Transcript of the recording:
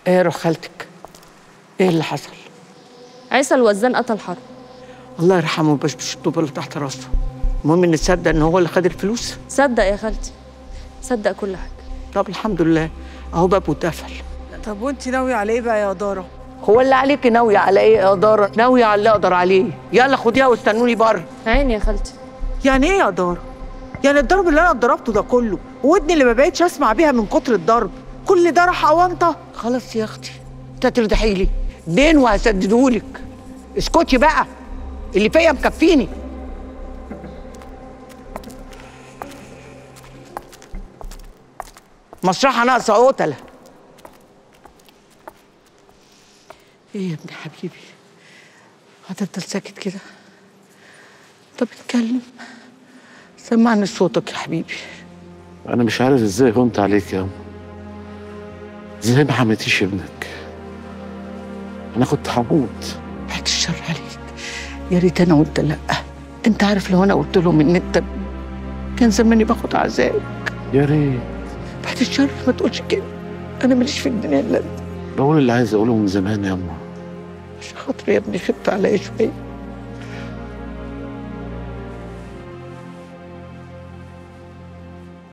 ايه روح خالتك؟ ايه اللي حصل؟ عيسى الوزان قتل حرب. الله يرحمه ويبشبش الطوبه اللي تحت راسه. المهم ان تصدق ان هو اللي خد الفلوس. صدق يا خالتي، صدق كل حاجه. طب الحمد لله اهو باب واتقفل. طب وانت ناويه على ايه بقى يا داره؟ هو اللي عليكي ناويه على ايه يا داره؟ ناويه على اللي اقدر عليه. يلا خديها واستنوني بره. عيني يا خالتي. يعني ايه يا داره؟ يعني الضرب اللي انا اتضربته ده كله ودني اللي ما بقتش اسمع بيها من كتر الضرب، كل ده راح اونطه؟ خلاص يا اختي انت هترتاحي لي دين وهسددهولك. اسكتي بقى، اللي فيا مكفيني. مصلحه ناقصه قتله. ايه يا ابن حبيبي؟ هتفضل ساكت كده؟ طب اتكلم، سمعني صوتك يا حبيبي. أنا مش عارف إزاي هونت عليك يا أم. إزاي ما حميتيش ابنك؟ أنا كنت هموت. بعد الشر عليك، يا ريت أنا قلت لأ. أنت عارف لو أنا قلت لهم إن أنت كان زماني باخد عذابك. يا ريت. بعد الشر ما تقولش كده، أنا ماليش في الدنيا إلا أنت. بقول اللي عايز أقوله من زمان يا أما. عشان خاطري يا ابني خفت عليا شوية.